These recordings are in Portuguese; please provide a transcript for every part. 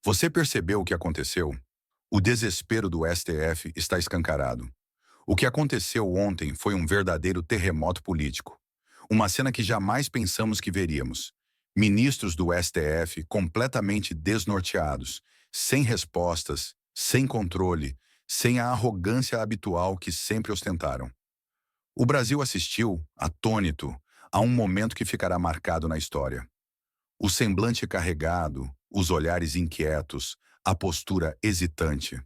Você percebeu o que aconteceu? O desespero do STF está escancarado. O que aconteceu ontem foi um verdadeiro terremoto político. Uma cena que jamais pensamos que veríamos. Ministros do STF completamente desnorteados, sem respostas, sem controle, sem a arrogância habitual que sempre ostentaram. O Brasil assistiu, atônito, a um momento que ficará marcado na história. O semblante carregado, os olhares inquietos, a postura hesitante.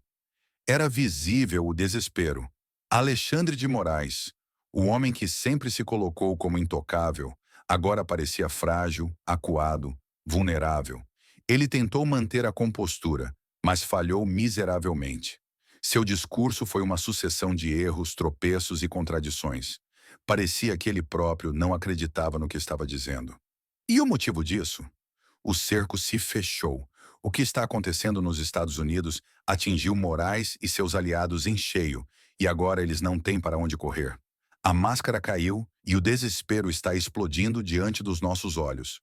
Era visível o desespero. Alexandre de Moraes, o homem que sempre se colocou como intocável, agora parecia frágil, acuado, vulnerável. Ele tentou manter a compostura, mas falhou miseravelmente. Seu discurso foi uma sucessão de erros, tropeços e contradições. Parecia que ele próprio não acreditava no que estava dizendo. E o motivo disso? O cerco se fechou. O que está acontecendo nos Estados Unidos atingiu Moraes e seus aliados em cheio, e agora eles não têm para onde correr. A máscara caiu e o desespero está explodindo diante dos nossos olhos.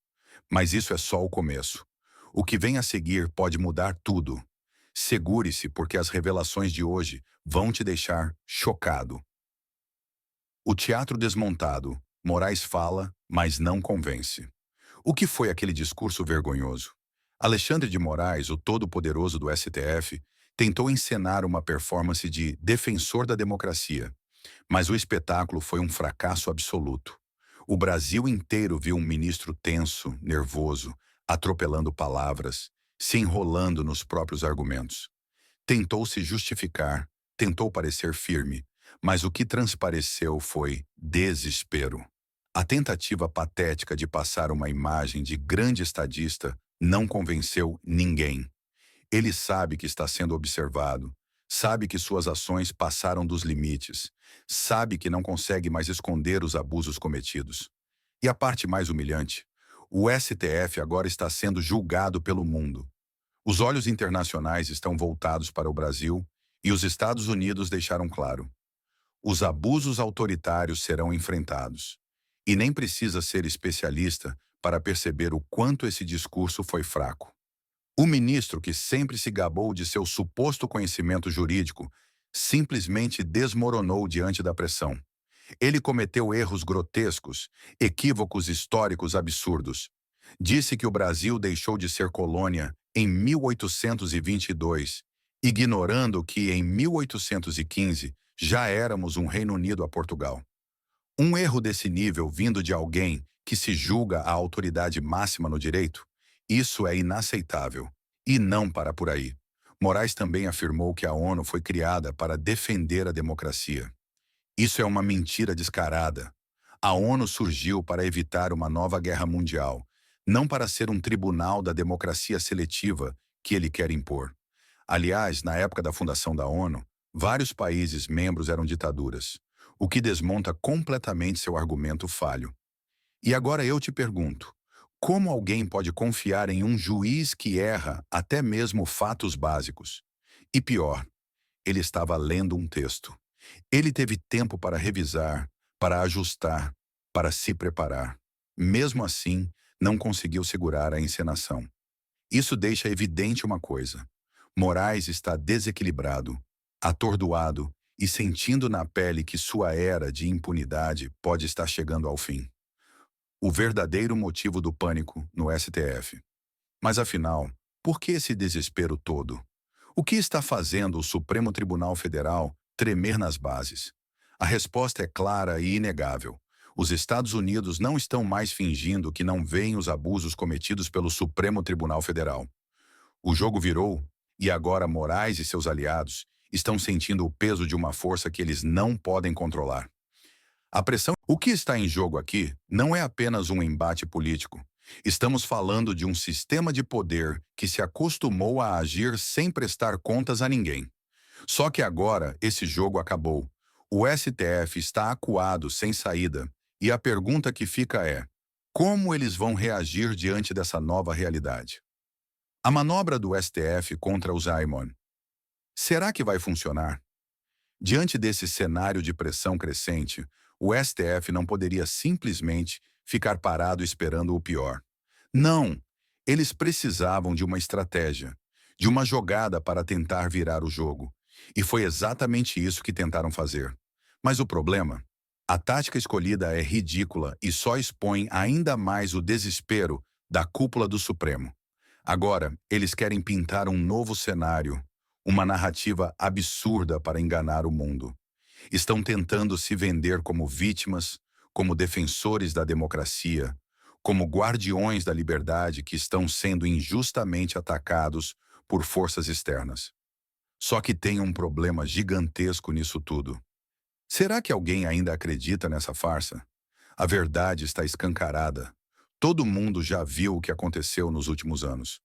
Mas isso é só o começo. O que vem a seguir pode mudar tudo. Segure-se, porque as revelações de hoje vão te deixar chocado. O teatro desmontado. Moraes fala, mas não convence. O que foi aquele discurso vergonhoso? Alexandre de Moraes, o todo-poderoso do STF, tentou encenar uma performance de defensor da democracia, mas o espetáculo foi um fracasso absoluto. O Brasil inteiro viu um ministro tenso, nervoso, atropelando palavras, se enrolando nos próprios argumentos. Tentou se justificar, tentou parecer firme, mas o que transpareceu foi desespero. A tentativa patética de passar uma imagem de grande estadista não convenceu ninguém. Ele sabe que está sendo observado, sabe que suas ações passaram dos limites, sabe que não consegue mais esconder os abusos cometidos. E a parte mais humilhante, o STF agora está sendo julgado pelo mundo. Os olhos internacionais estão voltados para o Brasil e os Estados Unidos deixaram claro: os abusos autoritários serão enfrentados. E nem precisa ser especialista para perceber o quanto esse discurso foi fraco. O ministro, que sempre se gabou de seu suposto conhecimento jurídico, simplesmente desmoronou diante da pressão. Ele cometeu erros grotescos, equívocos históricos absurdos. Disse que o Brasil deixou de ser colônia em 1822, ignorando que em 1815 já éramos um Reino Unido a Portugal. Um erro desse nível vindo de alguém que se julga a autoridade máxima no direito? Isso é inaceitável. E não para por aí. Moraes também afirmou que a ONU foi criada para defender a democracia. Isso é uma mentira descarada. A ONU surgiu para evitar uma nova guerra mundial, não para ser um tribunal da democracia seletiva que ele quer impor. Aliás, na época da fundação da ONU, vários países membros eram ditaduras, o que desmonta completamente seu argumento falho. E agora eu te pergunto, como alguém pode confiar em um juiz que erra até mesmo fatos básicos? E pior, ele estava lendo um texto. Ele teve tempo para revisar, para ajustar, para se preparar. Mesmo assim, não conseguiu segurar a encenação. Isso deixa evidente uma coisa: Moraes está desequilibrado, atordoado e sentindo na pele que sua era de impunidade pode estar chegando ao fim. O verdadeiro motivo do pânico no STF. Mas afinal, por que esse desespero todo? O que está fazendo o Supremo Tribunal Federal tremer nas bases? A resposta é clara e inegável. Os Estados Unidos não estão mais fingindo que não veem os abusos cometidos pelo Supremo Tribunal Federal. O jogo virou e agora Moraes e seus aliados estão sentindo o peso de uma força que eles não podem controlar. A pressão. O que está em jogo aqui não é apenas um embate político. Estamos falando de um sistema de poder que se acostumou a agir sem prestar contas a ninguém. Só que agora esse jogo acabou. O STF está acuado, sem saída, e a pergunta que fica é: como eles vão reagir diante dessa nova realidade? A manobra do STF contra o Zaimon. Será que vai funcionar? Diante desse cenário de pressão crescente, o STF não poderia simplesmente ficar parado esperando o pior. Não, eles precisavam de uma estratégia, de uma jogada para tentar virar o jogo. E foi exatamente isso que tentaram fazer. Mas o problema? A tática escolhida é ridícula e só expõe ainda mais o desespero da cúpula do Supremo. Agora, eles querem pintar um novo cenário, uma narrativa absurda para enganar o mundo. Estão tentando se vender como vítimas, como defensores da democracia, como guardiões da liberdade que estão sendo injustamente atacados por forças externas. Só que tem um problema gigantesco nisso tudo. Será que alguém ainda acredita nessa farsa? A verdade está escancarada. Todo mundo já viu o que aconteceu nos últimos anos.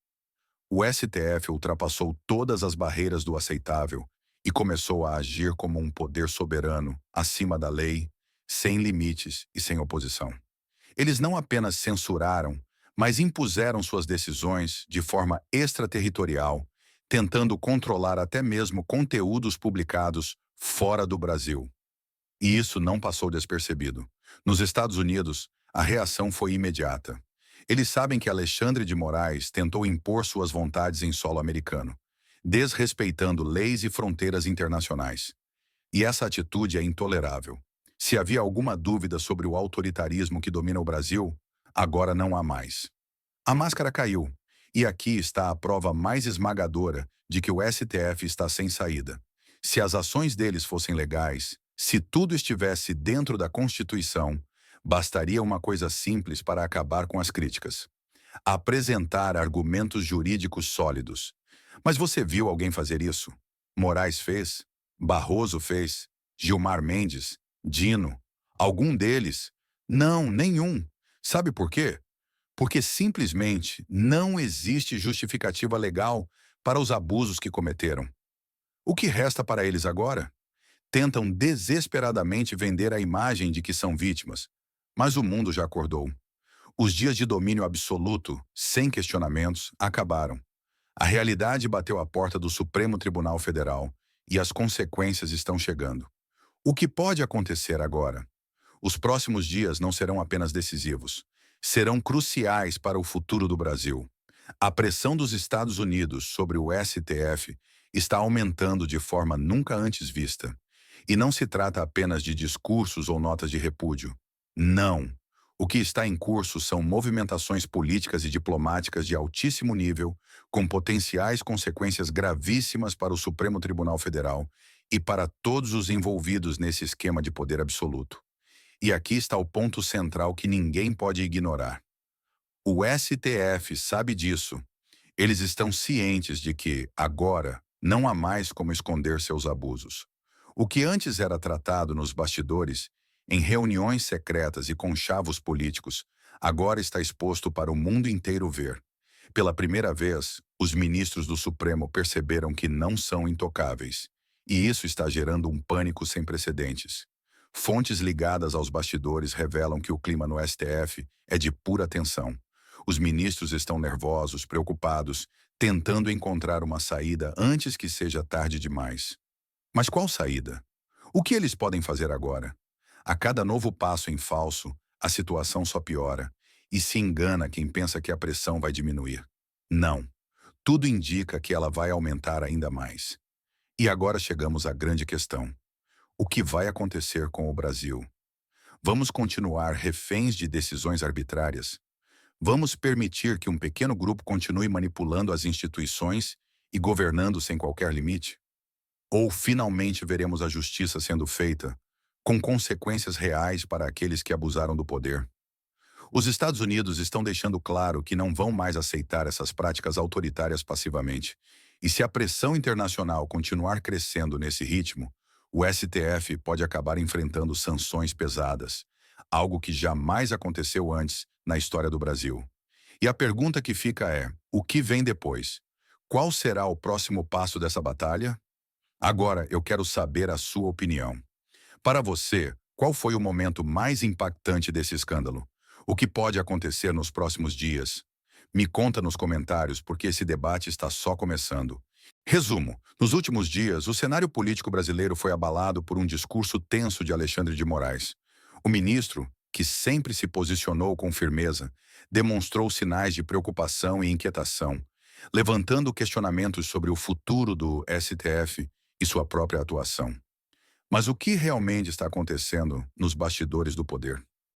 O STF ultrapassou todas as barreiras do aceitável e começou a agir como um poder soberano, acima da lei, sem limites e sem oposição. Eles não apenas censuraram, mas impuseram suas decisões de forma extraterritorial, tentando controlar até mesmo conteúdos publicados fora do Brasil. E isso não passou despercebido. Nos Estados Unidos, a reação foi imediata. Eles sabem que Alexandre de Moraes tentou impor suas vontades em solo americano, desrespeitando leis e fronteiras internacionais. E essa atitude é intolerável. Se havia alguma dúvida sobre o autoritarismo que domina o Brasil, agora não há mais. A máscara caiu, e aqui está a prova mais esmagadora de que o STF está sem saída. Se as ações deles fossem legais, se tudo estivesse dentro da Constituição, bastaria uma coisa simples para acabar com as críticas: apresentar argumentos jurídicos sólidos. Mas você viu alguém fazer isso? Moraes fez? Barroso fez? Gilmar Mendes? Dino? Algum deles? Não, nenhum. Sabe por quê? Porque simplesmente não existe justificativa legal para os abusos que cometeram. O que resta para eles agora? Tentam desesperadamente vender a imagem de que são vítimas, mas o mundo já acordou. Os dias de domínio absoluto, sem questionamentos, acabaram. A realidade bateu à porta do Supremo Tribunal Federal e as consequências estão chegando. O que pode acontecer agora? Os próximos dias não serão apenas decisivos, serão cruciais para o futuro do Brasil. A pressão dos Estados Unidos sobre o STF está aumentando de forma nunca antes vista. E não se trata apenas de discursos ou notas de repúdio. Não. O que está em curso são movimentações políticas e diplomáticas de altíssimo nível, com potenciais consequências gravíssimas para o Supremo Tribunal Federal e para todos os envolvidos nesse esquema de poder absoluto. E aqui está o ponto central que ninguém pode ignorar. O STF sabe disso. Eles estão cientes de que, agora, não há mais como esconder seus abusos. O que antes era tratado nos bastidores, em reuniões secretas e conchavos políticos, agora está exposto para o mundo inteiro ver. Pela primeira vez, os ministros do Supremo perceberam que não são intocáveis. E isso está gerando um pânico sem precedentes. Fontes ligadas aos bastidores revelam que o clima no STF é de pura tensão. Os ministros estão nervosos, preocupados, tentando encontrar uma saída antes que seja tarde demais. Mas qual saída? O que eles podem fazer agora? A cada novo passo em falso, a situação só piora, e se engana quem pensa que a pressão vai diminuir. Não. Tudo indica que ela vai aumentar ainda mais. E agora chegamos à grande questão. O que vai acontecer com o Brasil? Vamos continuar reféns de decisões arbitrárias? Vamos permitir que um pequeno grupo continue manipulando as instituições e governando sem qualquer limite? Ou finalmente veremos a justiça sendo feita, com consequências reais para aqueles que abusaram do poder? Os Estados Unidos estão deixando claro que não vão mais aceitar essas práticas autoritárias passivamente. E se a pressão internacional continuar crescendo nesse ritmo, o STF pode acabar enfrentando sanções pesadas, algo que jamais aconteceu antes na história do Brasil. E a pergunta que fica é: o que vem depois? Qual será o próximo passo dessa batalha? Agora eu quero saber a sua opinião. Para você, qual foi o momento mais impactante desse escândalo? O que pode acontecer nos próximos dias? Me conta nos comentários, porque esse debate está só começando. Resumo: nos últimos dias, o cenário político brasileiro foi abalado por um discurso tenso de Alexandre de Moraes. O ministro, que sempre se posicionou com firmeza, demonstrou sinais de preocupação e inquietação, levantando questionamentos sobre o futuro do STF e sua própria atuação. Mas o que realmente está acontecendo nos bastidores do poder?